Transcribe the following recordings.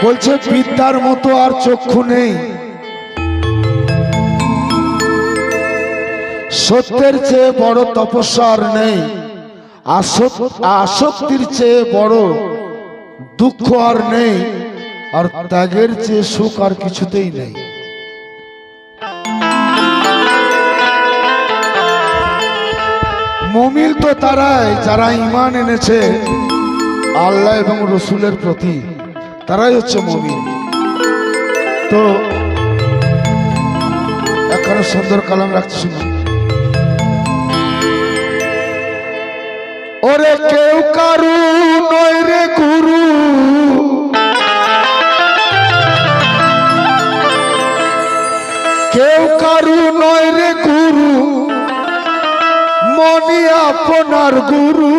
বলছে বিদ্যার মতো আর চক্ষু নেই, সত্যের চেয়ে বড় তপস্যা আর নেই, আসক্তির চেয়ে বড় দুঃখ আর নেই, আর ত্যাগের চেয়ে সুখ আর কিছুতেই নেই। মুমিন তো তারাই যারা ঈমান এনেছে আল্লাহ এবং রসুলের প্রতি, তারাই হচ্ছে মুমিন। তো এখানে সুন্দর কালাম রাখছি, শুনুন। ওরে কেউ কারু নয় রে গুরু, কেউ কারু নয় রে গুরু, মনি আপনার গুরু।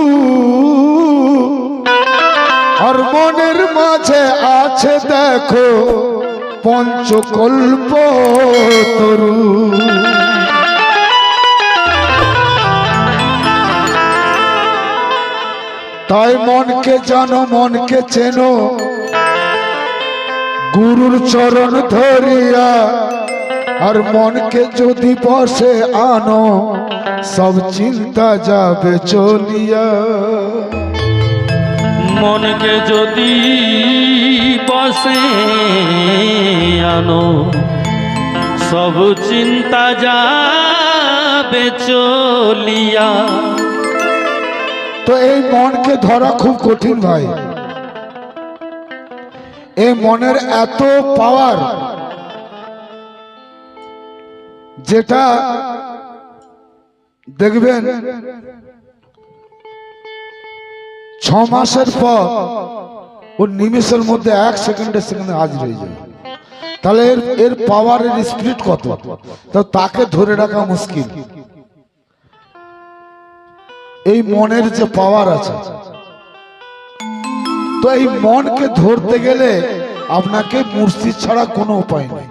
আর মনের মাঝে আছে দেখো পঞ্চকল্প তরু। তাই মনকে জানো, মনকে চেনো, গুরুর চরণ ধরিয়া। আর মনকে যদি বসে আনো, সব চিন্তা যাবে চলিয়া। মনকে যদি বসে আনো, সব চিন্তা যাবে চলিয়া। তো এই মনকে ধরা খুব কঠিন ভাই। এই মনের এত পাওয়ার, যেটা দেখবেন 6 মাসের পর ও নিমেষের মধ্যে 1 সেকেন্ডে হাজির হয়ে যাবে। তাহলে এর পাওয়ারের স্পিরিট কত, তো তাকে ধরে রাখা মুশকিল। এই মনের যে পাওয়ার আছে, তো এই মনকে ধরতে গেলে আপনাকে মুর্শিদ ছাড়া কোনো উপায় নেই,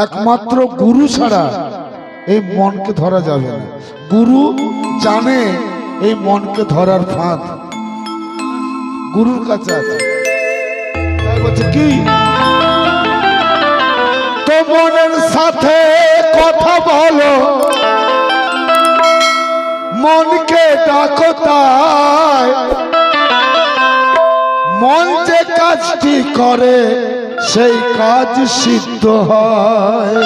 একমাত্র গুরু ছাড়া এই মনকে ধরা যাবে না। গুরু জানে এই মনকে ধরার ফাঁদ, গুরুর কাছে আছে। তাই বলছে কি, তো মনের সাথে কথা বলো, মনকে ডাকো, তাই মন যে কাজটি করে সেই কাজ সিদ্ধ হয়।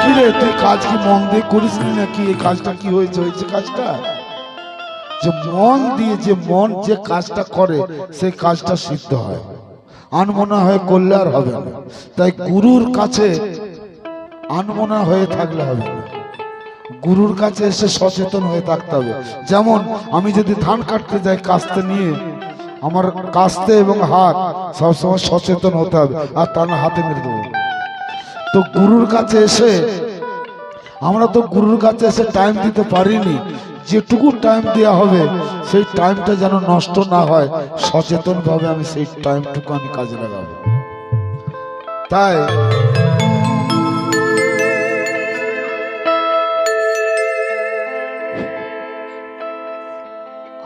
কিরে তুই কাজ কি মন দিয়ে করিস নাকি? এই কাজটা কি হয়েছে কাজটা যে মন দিয়ে, যে মন যে কাজটা করে সেই কাজটা সিদ্ধ হয়, আনমনা হয়ে করলে আর হবে না। তাই গুরুর কাছে আনমনা হয়ে থাকলে হবে না, গুরুর কাছে এসে সচেতন হয়ে থাকতে হবে। যেমন আমি যদি ধান কাটতে যাই কাস্তে নিয়ে, আমার কাস্তে এবং হাত সবসময় সচেতন হতে হবে, আর তা না হাতে মেরে দেবো। তো গুরুর কাছে এসে আমরা তো গুরুর কাছে এসে টাইম দিতে পারিনি, যেটুকু টাইম দেওয়া হবে সেই টাইমটা যেন নষ্ট না হয়, সচেতন ভাবে আমি সেই টাইমটুকু আমি কাজে লাগাবো। তাই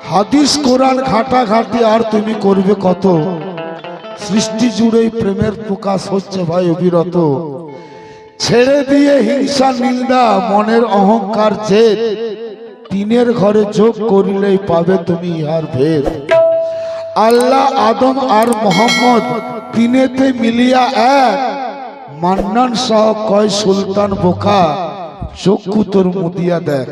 হাদিস কোরআন ঘাটাঘাটি আর তুমি করবে কত, সৃষ্টি জুড়েই প্রেমের প্রকাশ হচ্ছে ভাই অবিরত। ছেড়ে দিয়ে হিংসা নিন্দা মনের অহংকার জেদ, তিনের ঘরে যোগ করিলেই পাবে তুমি ইহার ভেদ। আল্লাহ আদম আর মোহাম্মদ তিনেতে মিলিয়া এক, মান্নান শাহ কয় সুলতান বোকা, চক্ষু তোর মুদিয়া দেখ।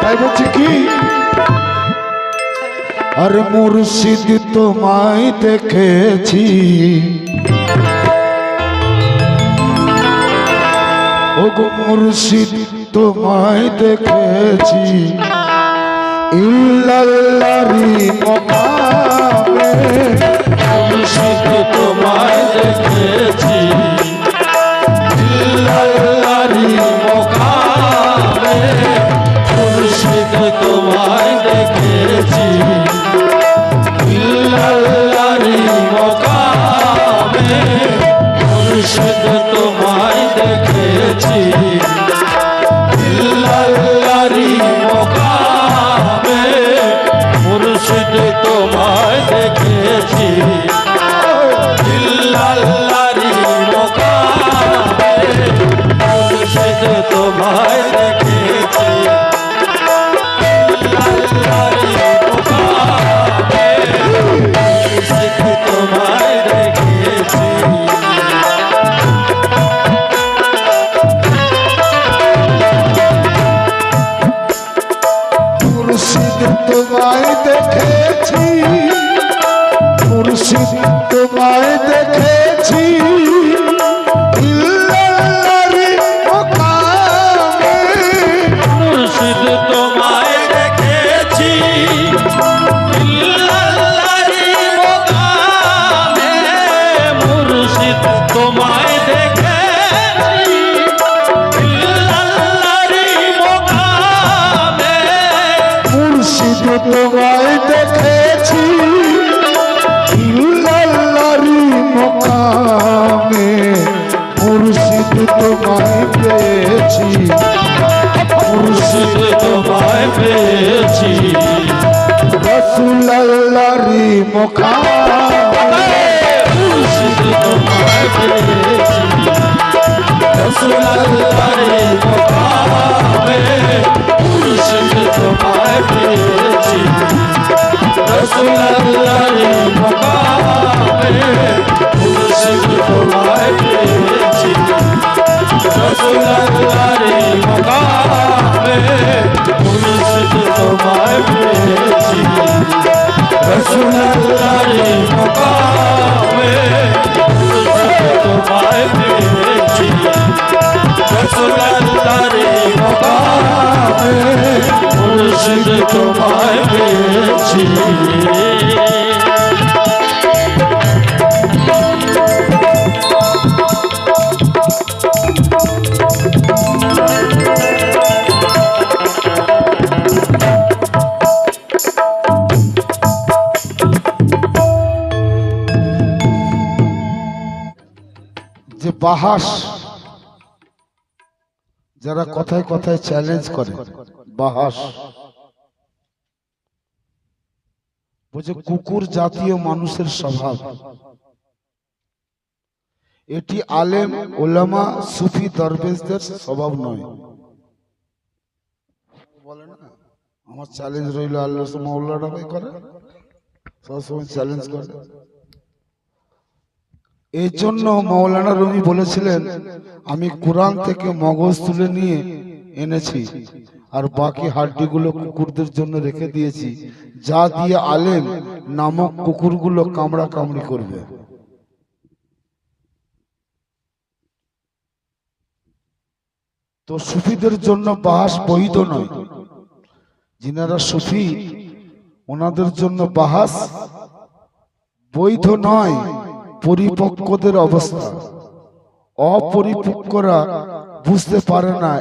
তাই বলছি কি, আরে মুর্শিদ তোমায় দেখেছি, ওগো মুর্শিদ তোমায় দেখেছি, ইল্লাল্লাহি মকামে মুর্শিদ তোমায় দেখেছি, ইল্লাল্লাহি মকামে মুর্শিদ তোমায় দেখেছি, ইল্লাল্লাহি মকামে মুর্শিদ তোমায় দেখেছি, ইল্লাল্লাহি তোমায় দেখেছি, মুর্শিদ তোমায় দেখেছি, ইল্লাল্লাহরি মোকামে। মুর্শিদ তোমায় দেখেছি, ইল্লাল্লাহরি মোকামে। মুর্শিদ তোমায় দেখেছি, ইল্লাল্লাহরি মোকামে। মুর্শিদ তোমায় দেখেছি, ইল্লাল্লাহরি মোকামে। মুর্শিদ তোমায় পেয়েছি, মুর্শিদ তোমায় পেয়েছি, রাসূলুল্লাহরি মোকামে। মুর্শিদ তোমায় পেয়েছি, রাসূলুল্লাহরি মোকামে। মুর্শিদ তোমায় পেয়েছি, রাসূলুল্লাহরি মোকামে। মুর্শিদ তোমায় পেয়েছি, রাসূলুল্লাহরি মোকামে। মুর্শিদ তোমায় পেয়েছি, রাসূলুল্লাহরি মোকামে। মুর্শিদ তোমায় পেয়েছি, রাসূলুল্লাহরি মোকামে। মুর্শিদ তোমায় পেয়েছি। যে বাহাস, যারা কথায় কথায় চ্যালেঞ্জ করে, বাহাস বলছে কুকুর জাতীয় মানুষের স্বভাব। এটি আলেম ওলামা সুফি দরবেশদের স্বভাব নয়। বলে না, আমার চ্যালেঞ্জ রইল, আল্লাহ মাওলানা ভাই করে সবসময় চ্যালেঞ্জ করে। এই জন্য মাওলানা রুমি বলেছিলেন, আমি কোরআন থেকে মগজ তুলে নিয়ে এনেছি আর বাকি হাড্ডিগুলো কুকুরদের জন্য রেখে দিয়েছি, যা দিয়ে আলেম নামক কুকুরগুলো কামড়া কামড়ি করবে। তো সুফিদের জন্য বাহাস বৈধ নয়। যিনারা সুফি ওনাদের জন্য বাহাস বৈধ নয়। পরিপক্কদের অবস্থা, অপরিপক্করা বুঝতে পারে না,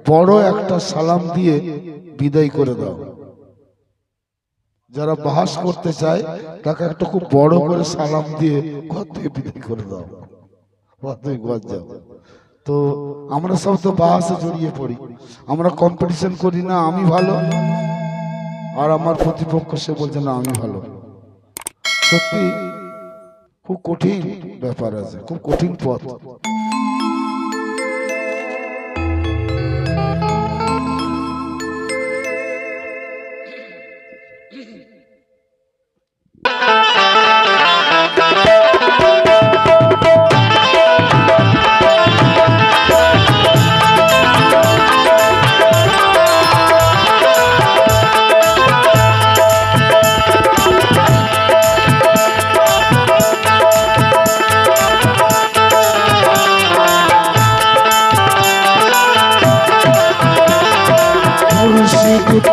বড় একটা সালাম দিয়ে বিদায় করে দাও। যারা বাহাস করতে চায় তাকে একটা খুব বড় করে সালাম দিয়ে ঘর থেকে বিদায় করে দাও, ঘর যাও। তো আমরা সব তো বাহাসে জড়িয়ে পড়ি, আমরা কম্পিটিশন করি না, আমি ভালো আর আমার প্রতিপক্ষ সে বলছে না আমি ভালো। সত্যি খুব কঠিন ব্যাপার আছে, খুব কঠিন পথ।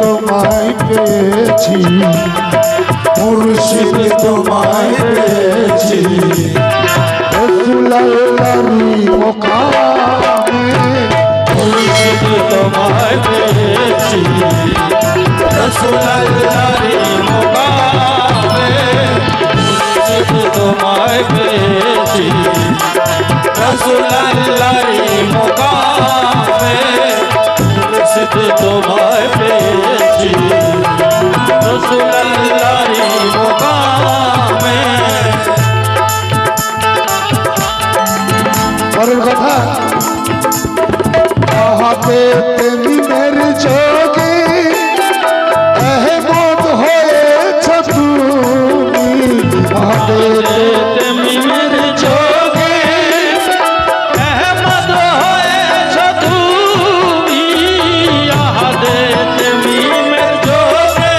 তোমায় পেয়েছি, মুর্শিদ তোমায় পেয়েছি, রাসূলুল্লাহরি মোকামে। মুর্শিদ তোমায় পেয়েছি, রাসূলুল্লাহরি মোকামে। মুর্শিদ তোমায় পেয়েছি, রাসূলুল্লাহরি মোকামে। মুর্শিদ তোমায় পেয়েছি, রাসূলুল্লাহরি মোকামে। পরের কথা, হাতে তেমিনের যোগে আহমদ হয়েছ তুমি, হাতে তেমিনের যোগে আহমদ হয়েছ তুমি। আহাদে তেমিনের যোগে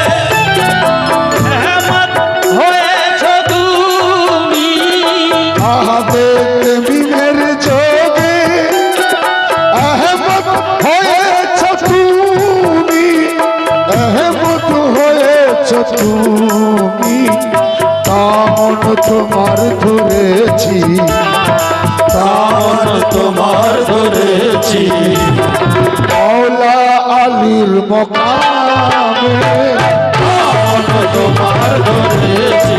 তুমি তামন তোমার ধরেছি তামন তোমার ধরেছি মৌলা আলীর মকামে তামন তোমার ধরেছি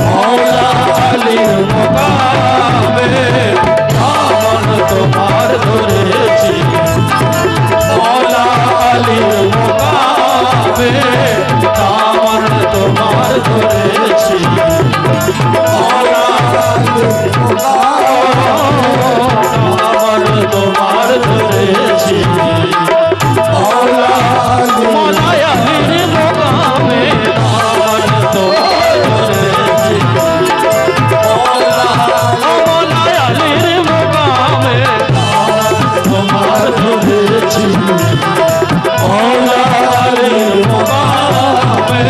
মৌলা আলীর মোকামে তামন তোমার ধরেছি মৌলা আলীর মোকামে তামন তোমার ধরেছি মৌলা আলীর তামন তোমার ধরেছি মৌলা আলীর মোকামে তামন তোমার ধরেছি মৌলা আলীর মোকামে তোমার ধরেছি মৌলা আলীর মোকামে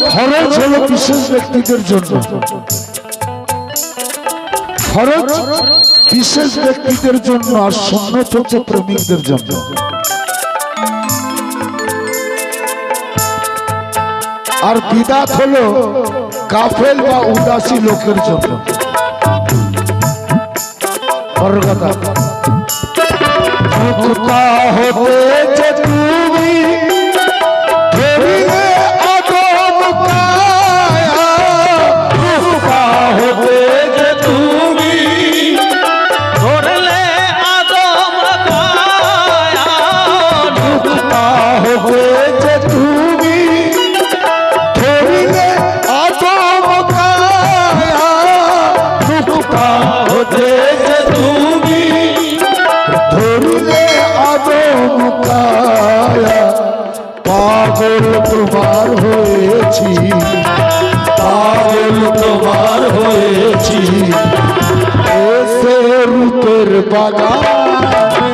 খরচ হলো বিশেষ ব্যক্তিদের জন্য খরচ বিশেষ ব্যক্তিদের জন্য আর সুন্নত হচ্ছে প্রেমিকদের জন্য আর বিদাত হলো গাফেল বা উদাসী লোকের জন্য বড় কথা মুক্তা হতে তুমি ধরিলে আদম কায়া মুক্তা হতে তুমি ধরলে আদম কায়া মুক্তা হতে তুমি ধরিলে আদম কায়া মুক্তা হতে তুমি ধরিলে আদম কায়া পাগল তোমার হয়েছি পাগল তোমার হয়েছি এসে রূপের বাগানে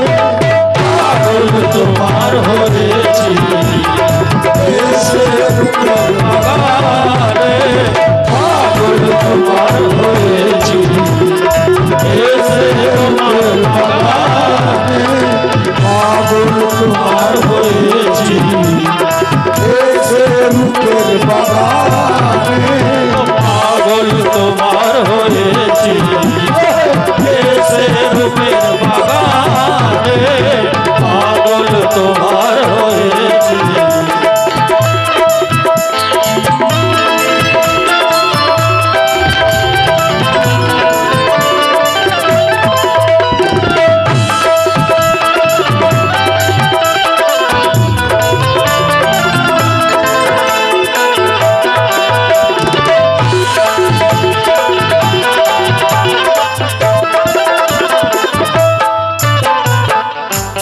পাগল তোমার হয়েছি এসে রূপের বাগানে পাগল তোমার হয়েছি এসে রূপের বাগানে পাগল তোমার হয়েছি এসে রূপের বাগানে পাগল তোমার হয়েছি এসে রূপের বাগানে পাগল তোমার হয়েছি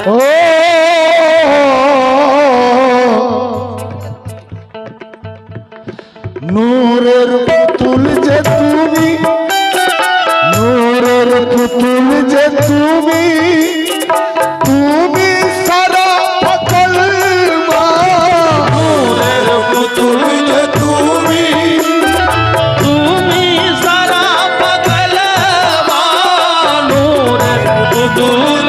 ও নূরের পুতুল যে তুমি নূরের পুতুল যে তুমি তুমি সারা পাগল মা নূরের পুতুল যে তুমি তুমি সারা পাগল মা নূরের পুতুল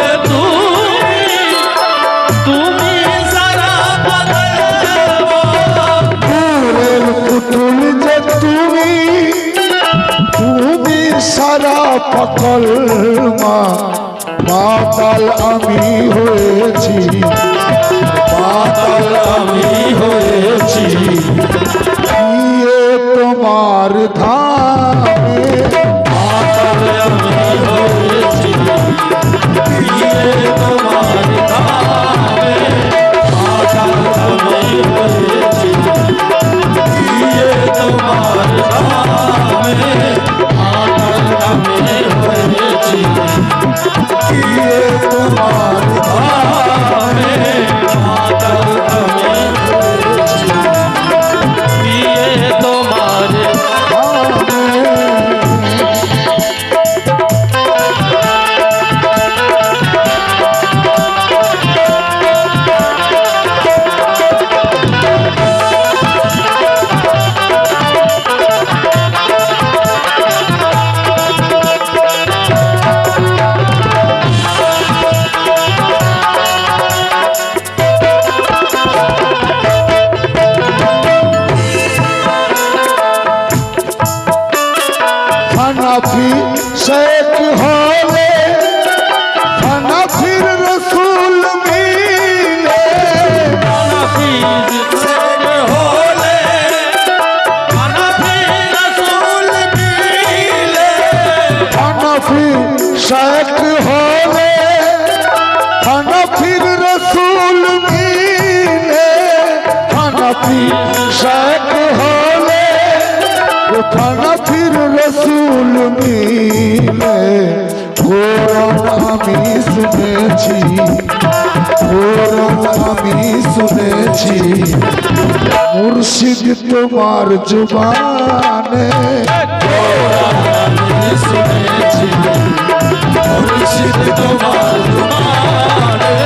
তুমি সারা পাগল মা নূরের পুতুল যে তুমি তুমি সারা পাগল মা মাতাল আমি হয়েছি পাতাল আমি হয়েছি ইয়ে তোমার ধামে পাতাল আমি হয়েছি ইয়ে তোমার ধামে পাতাল আমি হয়েছি ইয়ে তোমার ধামে পাতাল আমি হয়েছি ইয়ে হানাফি শেখ হলে হানাফির রসুল মিলে হানাফি শেখ হলে হানাফি রাসূল মিলে হানাফি শেখ হলে হানাফির রসুল মিলে হানাফি শেখ হলে হানাফির রসুল মিলে কোরআন আমি শুনেছি কোরআন আমি শুনেছি মুর্শিদ তোমার জুবানে আমি শুনেছি মুর্শিদ তোমার জুবানে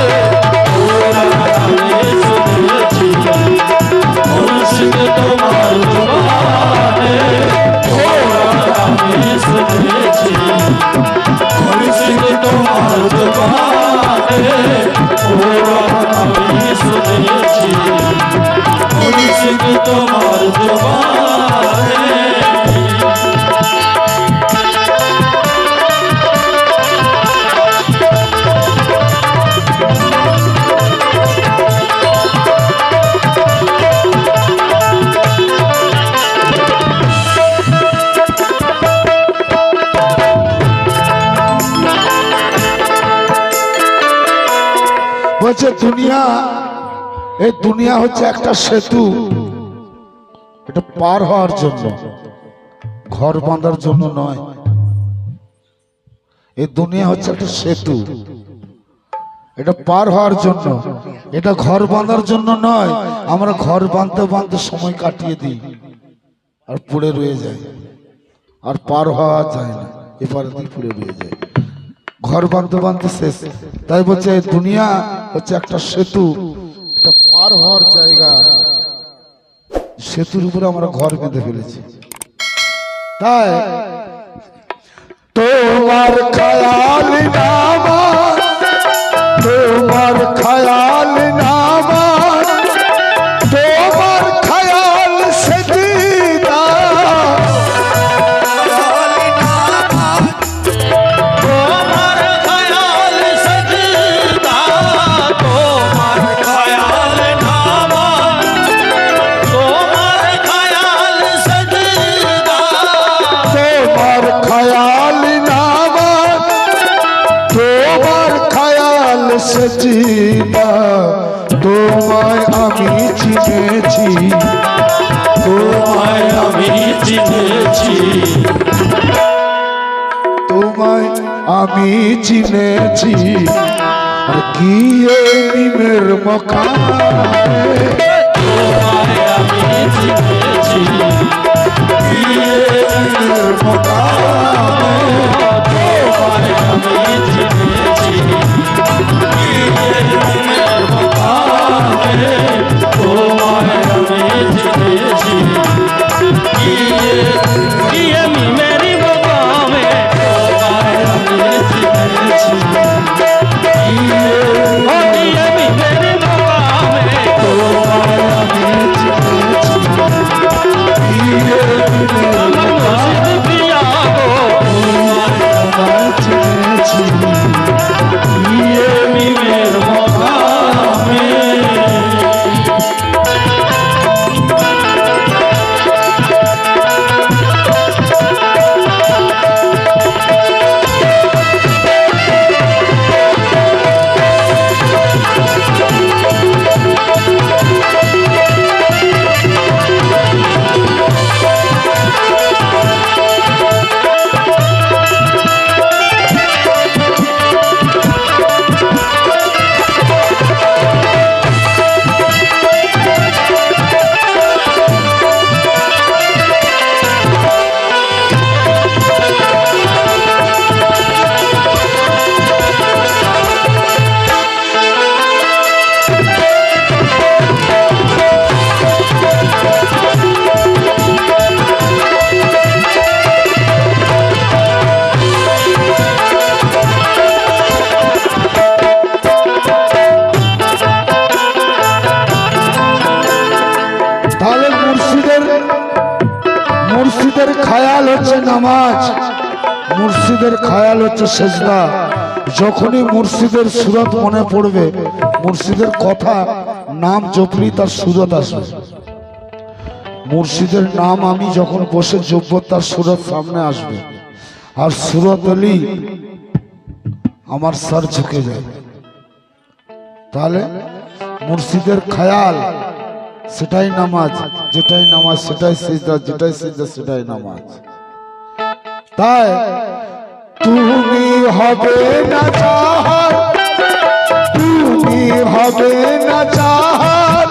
আমি শুনেছি মুর্শিদ তোমার জুবানে আমি শুনেছি মুর্শিদ তোমার জুবানে আমি শুনেছি মুর্শিদ তোমার জুবানে বলছে দুনিয়া এই দুনিয়া হচ্ছে একটা সেতু এটা পার হওয়ার জন্য ঘর বাঁধার জন্য নয় এই দুনিয়া হচ্ছে একটা সেতু এটা পার হওয়ার জন্য এটা ঘর বাঁধার জন্য নয় আমরা ঘর বাঁধতে বাঁধতে সময় কাটিয়ে দিই আর পড়ে রয়ে যায় আর পার হওয়া যায় না এপারে দিয়ে পড়ে রয়ে যায় ঘর বাঁধতে বাঁধতে শেষ তাই বলছে দুনিয়া হচ্ছে একটা সেতু এটা পার হওয়ার জায়গা সেতুর উপরে আমরা ঘর বেঁধে ফেলেছি তাই তোমার খেয়াল নামার তোমার খেয়াল নামার তোমার খেয়াল সেদিনা তোমার খয়াল সজদা তোমার খয়াল নামাজ তোমার খয়াল সজদা তোমার খেয়াল নামার তোমার খেয়াল সজিবা তোমায় আমি চিনেছি তোমায় আমি চিনেছি তোমায় আমি চিনেছি আর গিয়ে নিমের মকানে তোমায় আমি চিনেছি নিমের মকানে তোমায় আমি চিনেছি তোমায় আমি চিনেছি মেরি বাবা তোমায় আমি চিনেছি মেরি বাবা তোমায় আমি চিনেছি আমার মুর্শিদ পিয়া গো তোমায় চিনেছি মের মকামে মুর্শিদের খেয়াল হচ্ছে নামাজ মুর্শিদের খায়াল হচ্ছে সেজদা। যখনই মুর্শিদের সুরত মনে পড়বে, মুর্শিদের কথা নাম জপলি তার সুরত আসবে। মুর্শিদের নাম আমি যখন বসে জপব তার সুরত সামনে আসবে, আর সুরত এলি আমার সর ঝুঁকে যায়। তাহলে মুর্শিদের খায়াল সেটাই নামাজ, যেটাই নামাজ সেটাই সিজদা, যেটাই সিজদা সেটাই নামাজ। তাই তুমি হবে না চাহার, তুমি হবে না চাহার,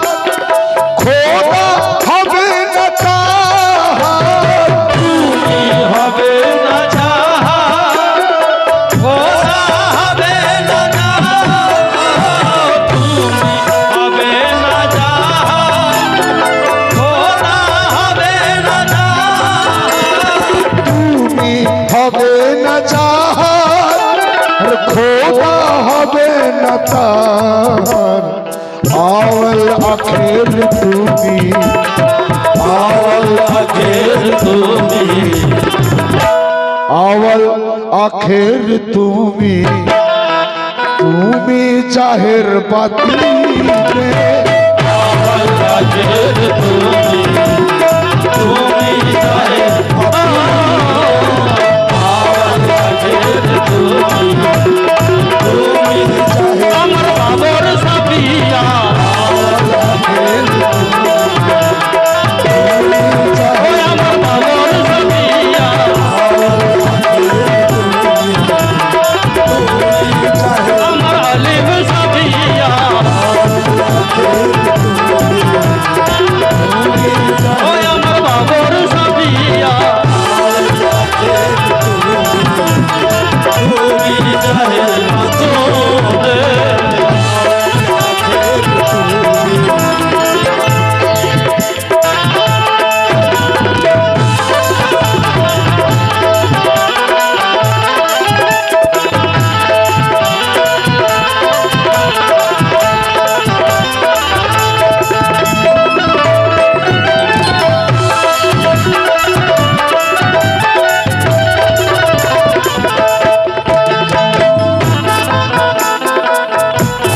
খোদা হবে না চাহার, তুমি হবে না চাহার, খোদা হবে না চাহার। তুমি হবে না চাহার, খোদা হবে না চাহার। তুমি হবে না চাহার, খোদা হবে না চাহার। আওয়াল আখের তুমি, আওয়াল আখের তুমি, আওয়াল আখের তুমি, তুমি জাহের বাতিনে, আওয়াল আখের তুমি, তুমি জাহের আওয়াল আখের তুমি, তুমি আমার বাবর সাবিয়া, ওই আমার বাবর সাবিয়া, আমার আলিম সাবিয়া, ওই আমার বাবর সাবিয়া, তুমি জাহের মাসুদে।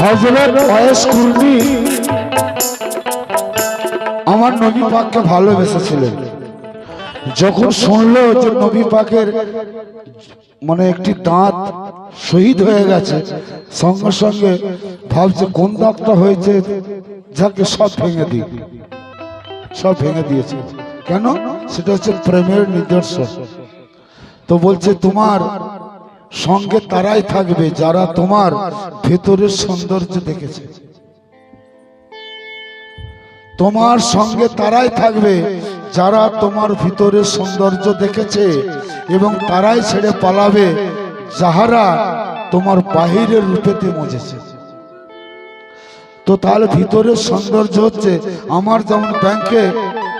হযরত ওয়াইস কুর্নি আমার নবী পাককে ভালোবেসেছিলেন। যখন শুনলো যে নবী পাকের মানে একটি দাঁত শহীদ হয়ে গেছে, সঙ্গে সঙ্গে ভাবছে কোন দাঁতটা হয়েছে, যাকে সব ভেঙে দিই, সব ভেঙে দিয়েছে। কেন? সেটা হচ্ছে প্রেমের নিদর্শন। তো বলছে তোমার সঙ্গে তারাই থাকবে যারা তোমার ভেতরের সৌন্দর্য দেখেছে, তোমার সঙ্গে তারাই থাকবে যারা তোমার ভিতরের সৌন্দর্য দেখেছে, এবং তারাই ছেড়ে পালাবে যাহারা তোমার বাহিরের রূপেতে মজেছে। তো তাহলে ভিতরের সৌন্দর্য হচ্ছে, আমার যেমন ব্যাংকে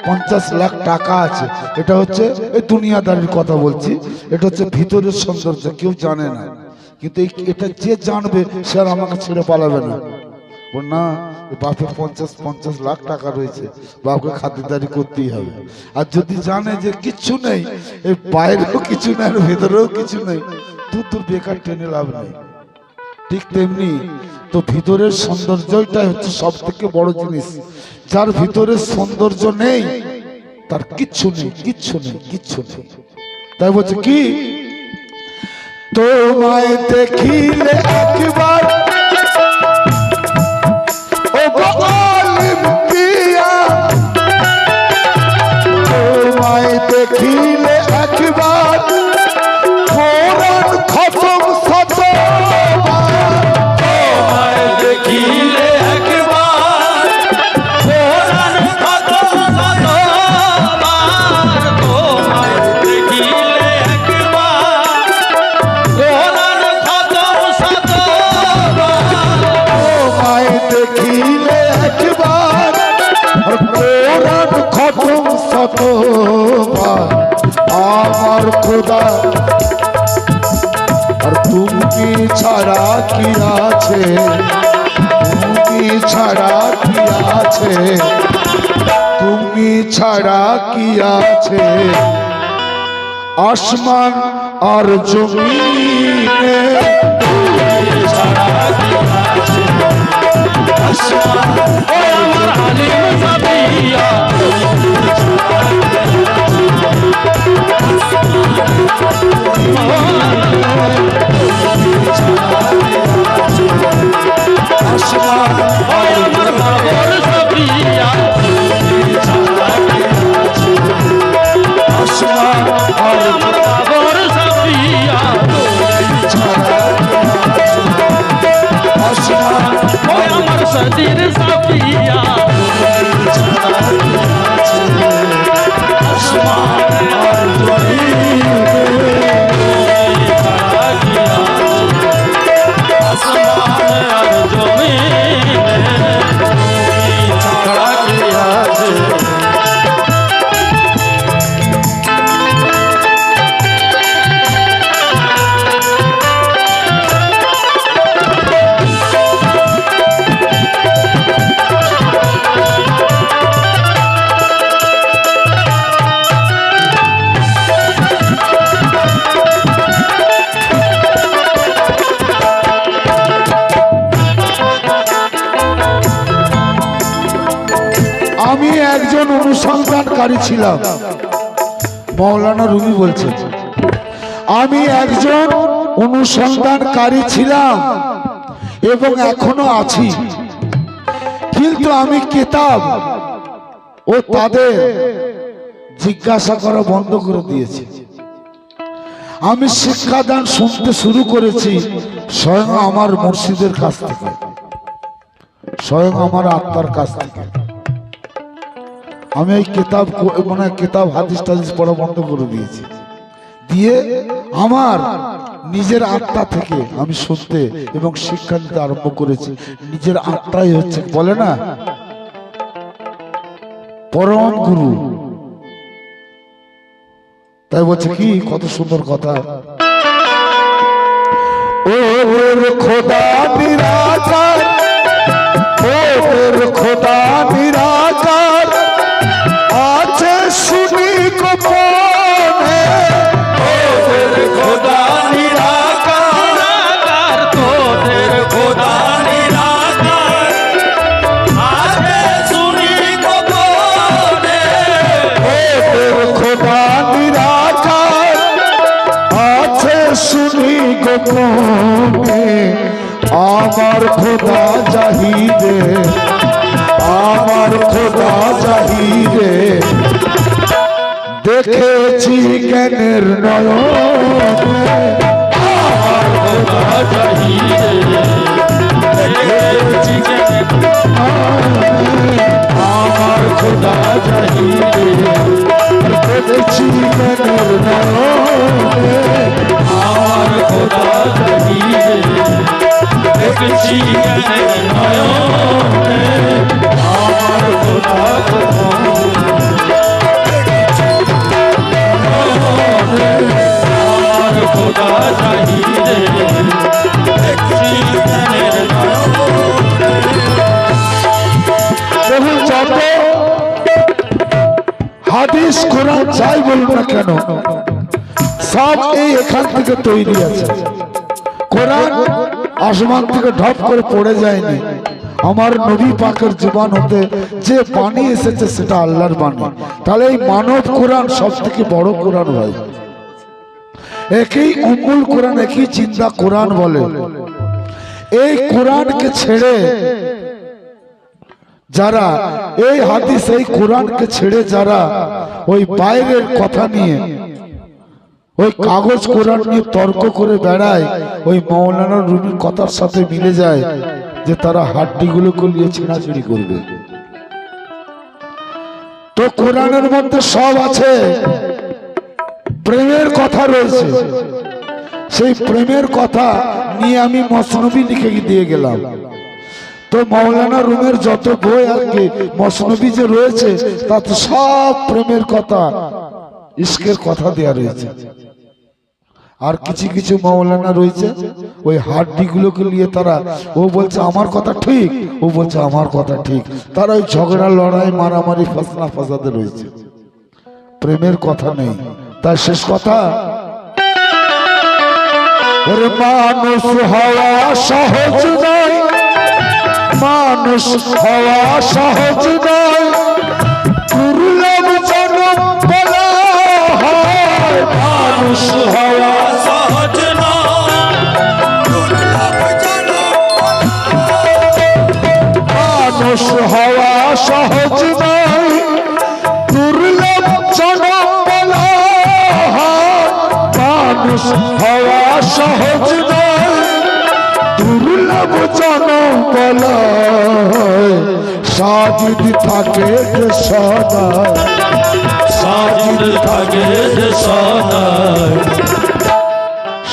50 লাখ টাকা আছে, এটা হচ্ছে এই দুনিয়াদারির কথা বলছি, এটা হচ্ছে ভিতরের সৌন্দর্য, কেউ জানে না। কিন্তু এটা যে জানবে সে আর আমাকে ছেড়ে পালাবে না। না, বাপের 50 লাখ টাকা রয়েছে, বাপকে খাতিরদারি করতেই হবে। আর যদি জানে যে কিচ্ছু নেই, এই বাইরেও কিছু নেই আর ভেতরেও কিছু নেই, দূর বেকার টেনে লাভ নেই। ঠিক তেমনি তো ভিতরের সৌন্দর্যটাই হচ্ছে সব থেকে বড় জিনিস। যার ভিতরের সৌন্দর্য নেই তার কিচ্ছু নেই, কিচ্ছু নেই, কিচ্ছু নেই। তাই বলছে কি, তোমায় দেখিলে একবার ও গো আলিম পিয়া, তোমায় দেখিলে একবার কোরআন খতম শতবার, তোমায় দেখিলে একবার কোরআন খতম শতবার, তোমায় দেখিলে একবার কোরআন খতম শতবার, তোমায় দেখিলে একবার কোরআন খতম শতবার। আমার খোদা আর তুমি ছাড়া কি আছে, তুমি ছাড়া কি আছে, তুমি ছাড়া কি আছে। আসমান আর জমিনে ছাড়া কি আছে আসমান ও আমার আলিম সাবিয়া আসমান ও আমার বাবর সাবিয়া আসমান আর আমার বাবর সাবিয়া আসমান ও আমার সদির সাবিয়া আসমান আর জমিনে ছাড়া কি আছে আসমান আর জমিনে ছাড়া কি আছে আমি একজন অনুসন্ধানকারী ছিলাম। মৌলানা রুমি বলছেন আমি একজন অনুসন্ধানকারী ছিলাম এবং এখনো আছি, কিন্তু আমি কিতাব ও তাদের জিজ্ঞাসা করা বন্ধ করে দিয়েছি। আমি শিক্ষাদান শুনতে শুরু করেছি স্বয়ং আমার মুর্শিদের কাছ থেকে, স্বয়ং আমার আত্মার কাছ থেকে। আমি এই কিতাব হাদিস টাদিস পড়া বন্ধ করে দিয়েছি, দিয়ে আমার নিজের আত্মা থেকে আমি শুনতে এবং শিক্ষা নিতে আরম্ভ করেছি। নিজের আত্মাই হচ্ছে বলে না পরম গুরু, তাই বলছে কি কত সুন্দর কথা। ও খোদা নিরাকার, ও খোদা নিরাকার আছে শুনি গোপনে, তোদের খোদা নিরাকার, তোদের খোদা নিরাকার আছে শুনি গোপনে, তোদের খোদা নিরাকার আছে শুনি গোপনে। আমার খোদা জাহিদে, আমার খোদা জাহিদে দেখেছি জ্ঞানের নয়নে। আমার খোদা চাহিদে দেখেছি আমার খোদা জাহিদে দেখেছি জ্ঞানের নয়নে। আমার খোদা চাহিদে দেখেছি জ্ঞানের নয়নে, আমার খোদা আমার খোদা চাহিদে দেখেছি জ্ঞানের নয়নে। বহু যত হাদিস কোরআন যাই বলুন না কেন সব এই এখান থেকে তৈরি আছে। কোরআন আসমান থেকে ঢপ করে পড়ে যায়নি, আমার নবী পাকের জীবন হতে যে বাণী এসেছে সেটা আল্লাহর বাণী। তাহলে এই মানব কোরআন সব থেকে বড় কোরআন হয়। একই উম্মুল কোরআন, একই চিন্তা কোরআন বলে। এই কোরআনকে ছেড়ে যারা এই হাদিস এই কোরআনকে ছেড়ে যারা ওই বাইরের কথা নিয়ে ওই কাগজ কোরআন নিয়ে তর্ক করে বেড়ায়, ওই মৌলানা রুমির কথার সাথে মিলে যায় যে তারা হাড্ডিগুলোকে নিয়ে ছিঁড়াছিঁড়ি করবে। তো কোরআনের মধ্যে সব আছে, প্রেমের কথা রয়েছে, সেই প্রেমের কথা নিয়ে আমি মসনবী লিখে দিয়ে গেলাম। তো মৌলানা রুমের যত বই আর কি মসনবী যে রয়েছে তাতে সব প্রেমের কথা, ইশকের কথা দেয়া রয়েছে। আর কিছু কিছু মৌলানা রয়েছে ওই হাড্ডি গুলোকে নিয়ে তারা, ও বলছে আমার কথা ঠিক, ও বলছে আমার কথা ঠিক, তারা ওই ঝগড়া লড়াই মারামারি ফাসলা ফাসাদে রয়েছে, প্রেমের কথা নেই। তার শেষ কথা ওরে মানুষ হওয়া সহজ নয়, মানুষ হওয়া সহজ নয়, দুর্লভ জনম বলা হয়। মানুষ হওয়া সহজ নয়, দুর্লভ জনম মানুষ হওয়া সহজ নয়, দুর্লভ জনম বলা হয়। মানুষ হওয়া সহজ নয়, দুর্লভ জনম বলা হয়। সাজিদ থাকে যে সদা, সাজিদ থাকে যে সদা,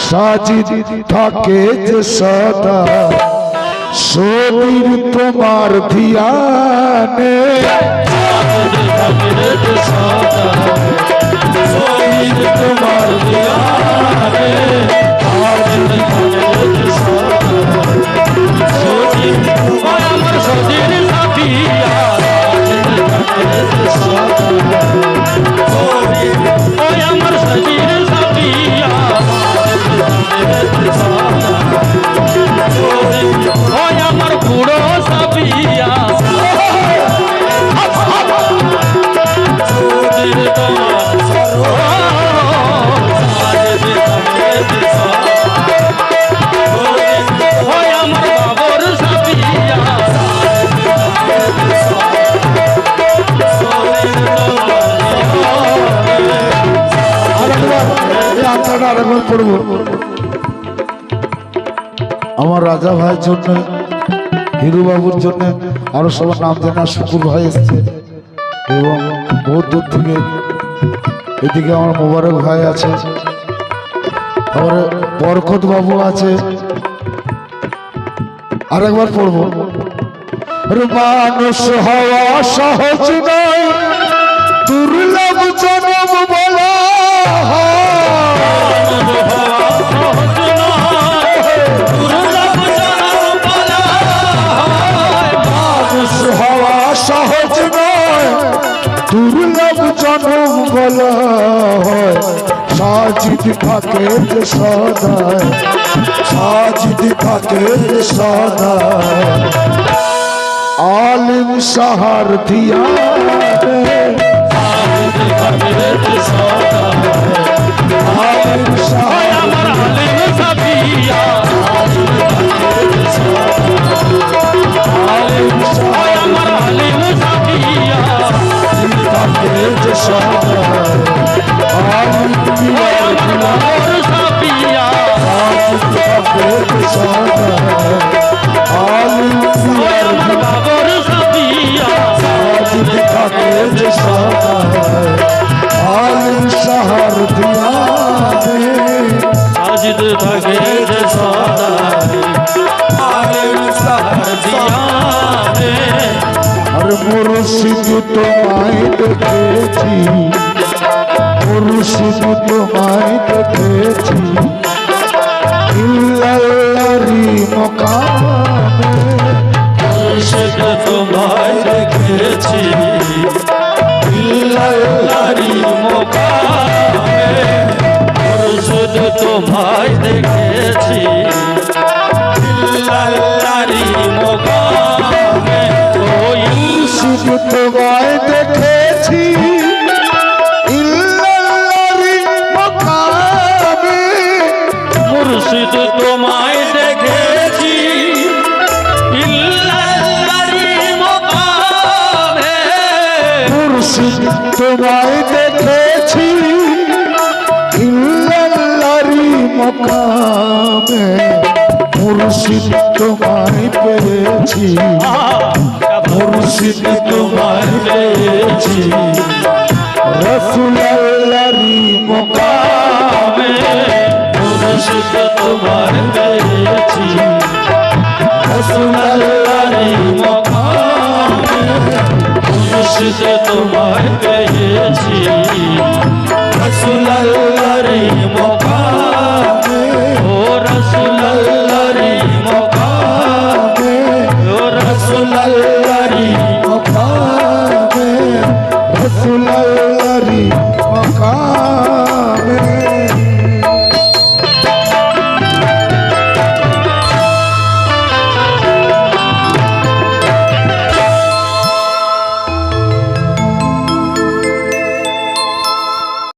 সাজিদ থাকে যে সদা, শরীর তোমার ধ্যানে। সাজিদ থাকে যে সদা, শরীর তোমার ধ্যানে। সাজিদ থাকে যে সদা, শরীর ওই আমার শরীর সাথিয়া। সাজিদ থাকে যে সদা, শরীর ওই আমার শরীর সাথিয়া। সাজিদ থাকে যে সদা, শরীর ওই আমার বুড়ো সাথিয়া। শরীর তোমার সাজিদ থাকে যে সদা, শরীর ওই আমার বাবর সাথিয়া। আরেকবার পড়বো। আমার রাজা ভাইয়ের জন্য, হিরু বাবুর জন্য, আরো সবার নাম জানা শুকুর ভাই এসছে এবং বহুত দূর থেকে। এদিকে আমার মোবারক ভাই আছে, তারপরে বরকত বাবু আছে। আরেকবার পড়বো। মানুষ হওয়া সহজ নয়, দুর্লভ জনম বলা হয়। মানুষ হওয়া সহজ নয়, দুর্লভ জনম বলা হয়। সাজিদ থাকে যে সদায়, সাজিদ থাকে যে সদায়, আলিম সাহার ধিয়ানে। সাজিদ থাকে যে সদা, আলিম সাহার আমার আলিম সাথিয়া। সাজিদ থাকে যে সদা, আলিম সাহার আমার আলিম সাথিয়া। থাকে যে সদায়, আলিম আমার বাবর সাথিয়া। থাকে যে সদায়, আলিম আমার বাবর সাথিয়া। সাজিদ থাকে যে সদায়, আলিম সাহার ধিয়ানে। সাজিদ থাকে যে সদা, আলিম সাহার দিয়ানে। আর মুর্শিদ তোমায় দেখেছি, মুর্শিদ তোমায় দেখেছি, ইল্লাল্লাহরি মকামে। মুর্শিদ তোমায় দেখেছি, ইল্লাল্লাহরি মোকামে। মুর্শিদ তোমায় দেখেছি, ইল্লাল্লাহরি মোকামে। ওই মুর্শিদ তোমায় দেখেছি, ইল্লাল্লাহরি মকামে। মুর্শিদ তোমায় দেখেছি, ইল্লাল্লাহরি মোকামে। মুর্শিদ তোমায় দেখেছি, ইল্লাল্লাহরি মকামে। মুর্শিদ তোমায় পেয়েছি, মুর্শিদ তোমায় পেয়েছি, রাসূলুল্লাহরি মকামে। মুর্শিদ তোমায় পেয়েছি, রাসূলুল্লাহরি মোকামে। মুর্শিদ তোমায় পেয়েছি, রাসূলুল্লাহরি মোকামে। ও রাসূল